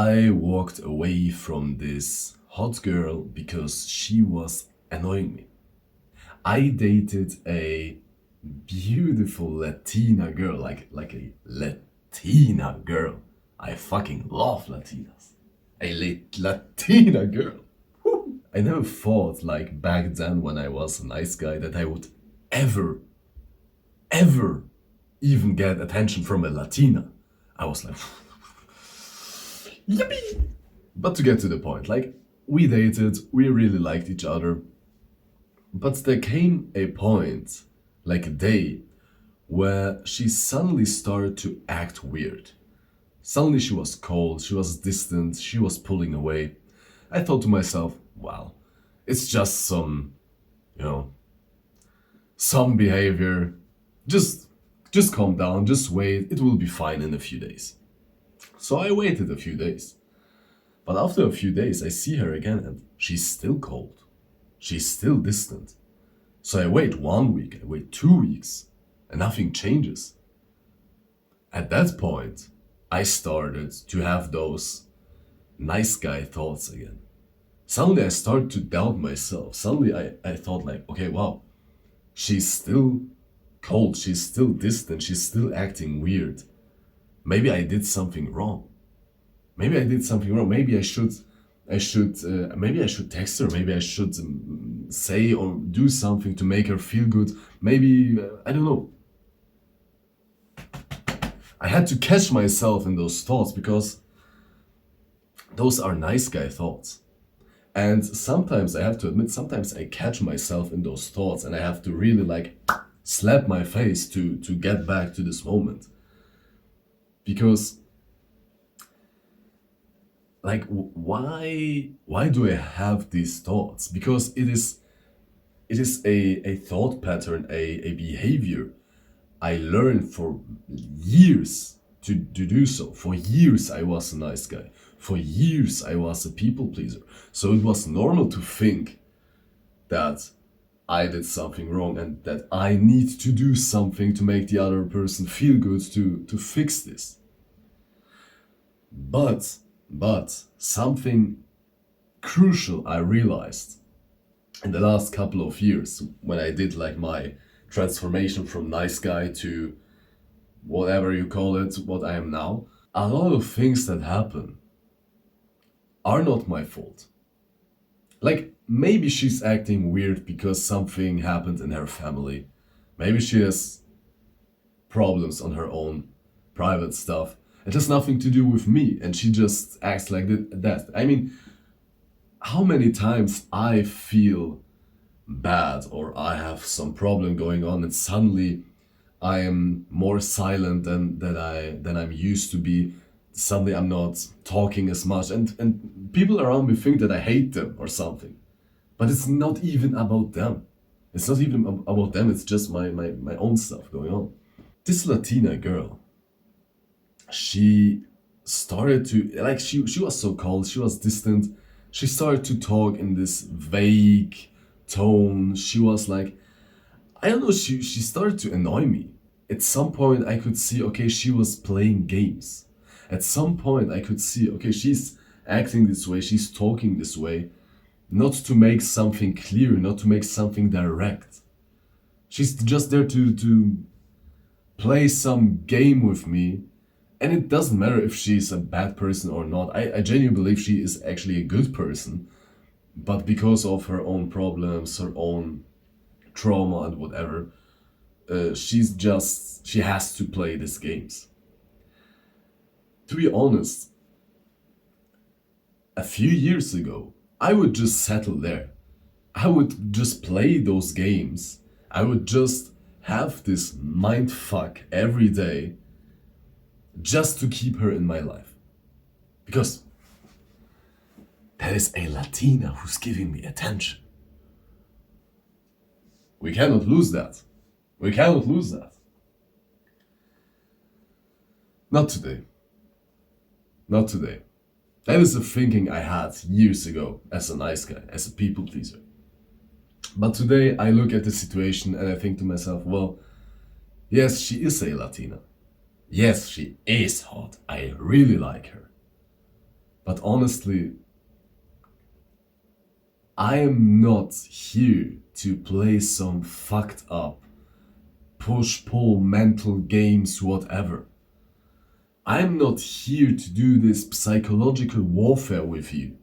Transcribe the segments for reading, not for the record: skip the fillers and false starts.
I walked away from this hot girl because she was annoying me. I dated a beautiful Latina girl, like a Latina girl. I fucking love Latinas. A Latina girl. I never thought, like back then when I was a nice guy, that I would ever, ever even get attention from a Latina. I was like, yippee! But to get to the point, like, we dated, we really liked each other, but there came a point, like a day, where she suddenly started to act weird. Suddenly she was cold, she was distant, she was pulling away. I thought to myself, well, it's just you know, some behavior. Just just calm down, just wait, it will be fine in a few days. So I waited a few days. But after a few days I see her again and she's still cold. She's still distant. So I wait 1 week, I wait 2 weeks, and nothing changes. At that point, I started to have those nice guy thoughts again. Suddenly I started to doubt myself. Suddenly I thought like, okay, wow, she's still cold, she's still distant, she's still acting weird. Maybe I did something wrong. Maybe I did something wrong. Maybe I should text her. Maybe I should say or do something to make her feel good. Maybe I don't know. I had to catch myself in those thoughts because those are nice guy thoughts. And sometimes I have to admit, sometimes I catch myself in those thoughts, and I have to really like slap my face to get back to this moment because like why do I have these thoughts? Because it is a thought pattern, a behavior I learned for years to do so. For years I was a nice guy. For years I was a people pleaser. So it was normal to think that I did something wrong and that I need to do something to make the other person feel good to fix this. But something crucial I realized in the last couple of years when I did like my transformation from nice guy to whatever you call it, what I am now. A lot of things that happen are not my fault. Like maybe she's acting weird because something happened in her family. Maybe she has problems on her own, private stuff. It has nothing to do with me, and she just acts like that. I mean, how many times I feel bad or I have some problem going on, and suddenly I am more silent than I'm used to be. Suddenly I'm not talking as much, and people around me think that I hate them or something. But it's not even about them. It's not even about them. It's just my own stuff going on. This Latina girl, she started to like she was so cold, she was distant. She started to talk in this vague tone. She was like, I don't know, she started to annoy me. At some point I could see, okay, she was playing games. At some point I could see, okay, she's acting this way, she's talking this way, not to make something clear, not to make something direct. She's just there to play some game with me. And it doesn't matter if she's a bad person or not. I genuinely believe she is actually a good person. But because of her own problems, her own trauma, and whatever, she has to play these games. To be honest, a few years ago, I would just settle there. I would just play those games. I would just have this mind fuck every day just to keep her in my life. Because that is a Latina who's giving me attention. We cannot lose that. We cannot lose that. Not today. Not today. That is the thinking I had years ago as a nice guy, as a people pleaser. But today I look at the situation and I think to myself, well, yes, she is a Latina. Yes, she is hot. I really like her. But honestly, I am not here to play some fucked up push pull mental games, whatever. I'm not here to do this psychological warfare with you.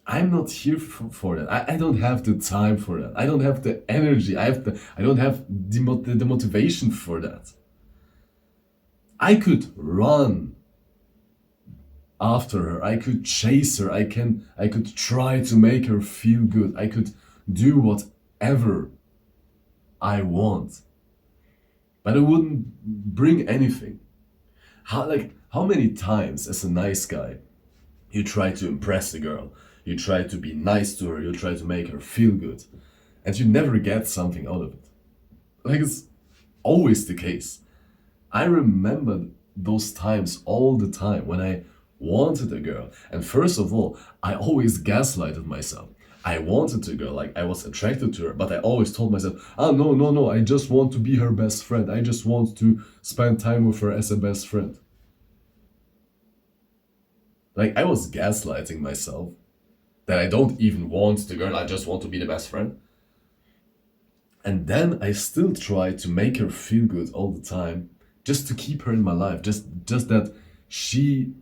I'm not here for that. I don't have the time for that. I don't have the energy. I don't have the motivation for that. I could run after her. I could chase her. I could try to make her feel good. I could do whatever I want. But it wouldn't bring anything. How many times as a nice guy you try to impress a girl, you try to be nice to her, you try to make her feel good, and you never get something out of it. Like, it's always the case. I remember those times all the time when I wanted a girl. And first of all, I always gaslighted myself. I wanted a girl, like I was attracted to her, but I always told myself, oh no, no, no, I just want to be her best friend. I just want to spend time with her as a best friend. Like, I was gaslighting myself that I don't even want the girl, I just want to be the best friend. And then I still try to make her feel good all the time, just to keep her in my life, just that she,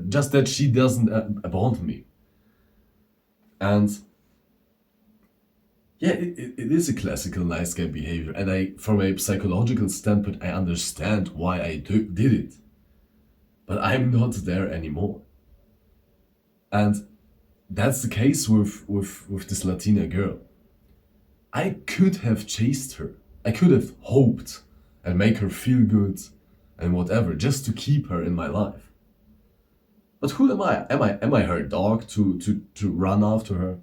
just that she doesn't abandon me. And yeah, it is a classical nice guy behavior, and from a psychological standpoint, I understand why I did it, but I'm not there anymore. And that's the case with this Latina girl. I could have chased her. I could have hoped and make her feel good and whatever, just to keep her in my life. But who am I? Am I her dog to run after her?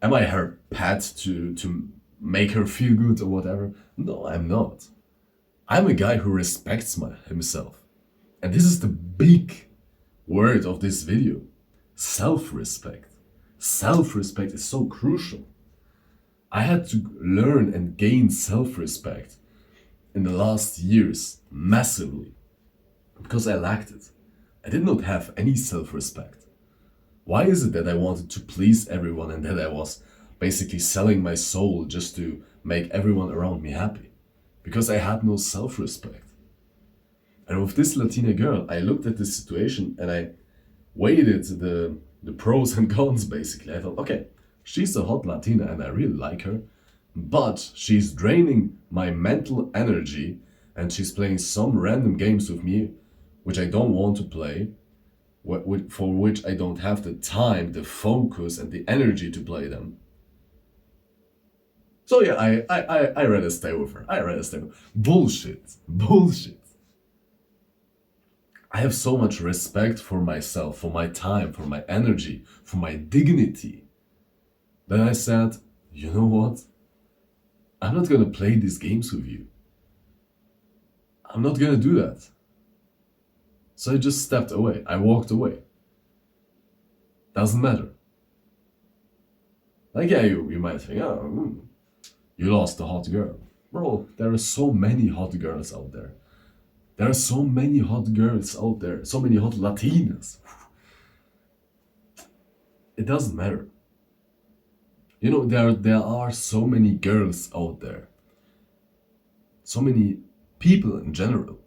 Am I her pet to make her feel good or whatever? No, I'm not. I'm a guy who respects himself. And this is the big word of this video. Self-respect. Self-respect is so crucial. I had to learn and gain self-respect in the last years massively because I lacked it. I did not have any self-respect. Why is it that I wanted to please everyone and that I was basically selling my soul just to make everyone around me happy? Because I had no self-respect. And with this Latina girl, I looked at this situation and I weighed the pros and cons basically. I thought, okay, she's a hot Latina and I really like her, but she's draining my mental energy and she's playing some random games with me which I don't want to play, for which I don't have the time, the focus, and the energy to play them. So yeah, I rather stay with her. I rather stay with her. Bullshit. Bullshit. I have so much respect for myself, for my time, for my energy, for my dignity, that I said, you know what? I'm not gonna play these games with you. I'm not gonna do that. So I just stepped away. I walked away. Doesn't matter. Like, yeah, you might think, oh, you lost a hot girl. Bro, there are so many hot girls out there. There are so many hot girls out there. So many hot Latinas. It doesn't matter. You know, there are so many girls out there. So many people in general.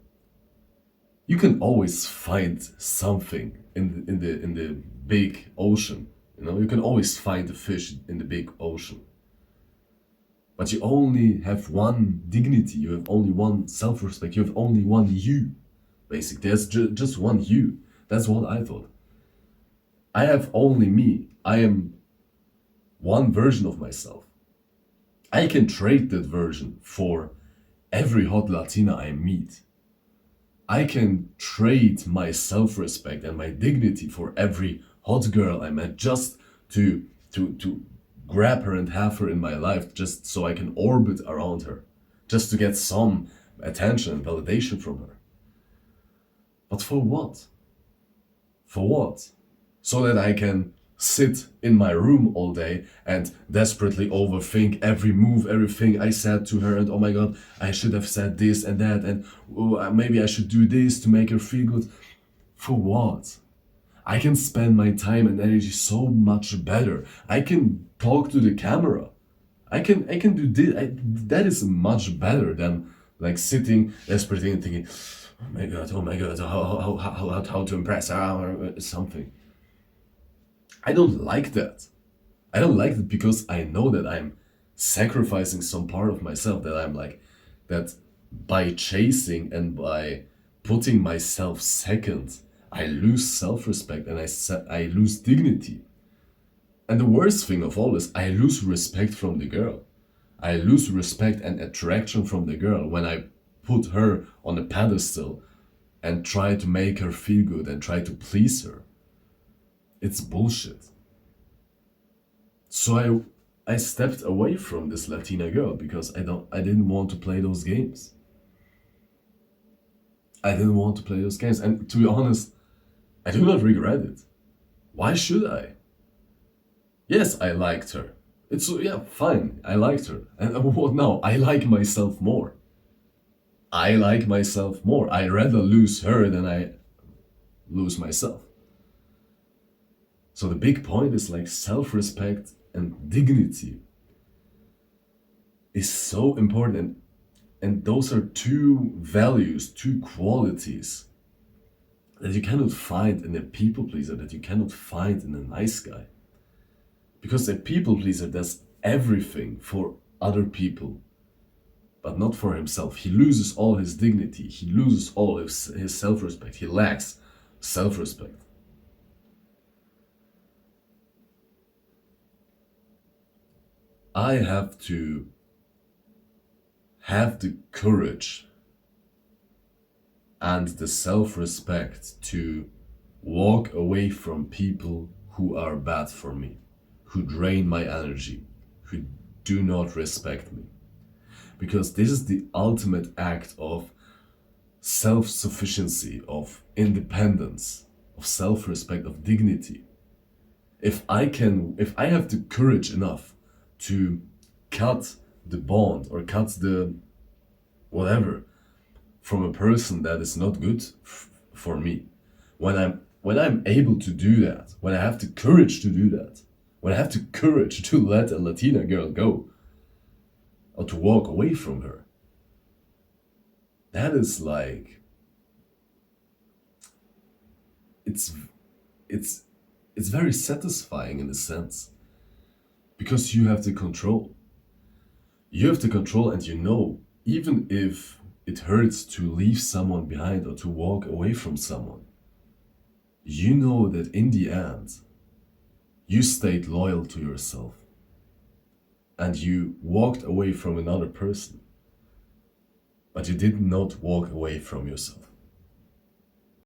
You can always find something in the big ocean. You know, you can always find a fish in the big ocean. But you only have one dignity, you have only one self-respect, you have only one you. Basically, there's just one you. That's what I thought. I have only me. I am one version of myself. I can trade that version for every hot Latina I meet. I can trade my self-respect and my dignity for every hot girl I met just to grab her and have her in my life just so I can orbit around her, just to get some attention and validation from her. But for what? For what? So that I can sit in my room all day and desperately overthink every move, everything I said to her, and oh my god, I should have said this and that, and maybe I should do this to make her feel good. For what? I can spend my time and energy so much better. I can talk to the camera. I can do this. That is much better than like sitting desperately and thinking, oh my god, how to impress her or something. I don't like that. I don't like it because I know that I'm sacrificing some part of myself, that I'm like that by chasing and by putting myself second, I lose self-respect and I lose dignity. And the worst thing of all is I lose respect from the girl. I lose respect and attraction from the girl when I put her on a pedestal and try to make her feel good and try to please her. It's bullshit. So I stepped away from this Latina girl because I didn't want to play those games. I didn't want to play those games, and to be honest, I do not regret it. Why should I? Yes, I liked her. It's yeah, fine. I liked her, and what now? I like myself more. I like myself more. I rather lose her than I lose myself. So the big point is like self-respect and dignity is so important, and those are two values, two qualities that you cannot find in a people pleaser, that you cannot find in a nice guy. Because a people pleaser does everything for other people, but not for himself. He loses all his dignity, he loses all his self respect, he lacks self respect. I have to have the courage and the self respect to walk away from people who are bad for me, who drain my energy, who do not respect me. Because this is the ultimate act of self sufficiency, of independence, of self respect, of dignity. If I have the courage enough to cut the bond or cut the whatever from a person that is not good for me, when I'm able to do that, when I have the courage to do that, when I have the courage to let a Latina girl go or to walk away from her, that is like it's it's it's very satisfying in a sense because you have the control. You have the control, and you know, even if it hurts to leave someone behind or to walk away from someone, you know that in the end, you stayed loyal to yourself and you walked away from another person, but you did not walk away from yourself.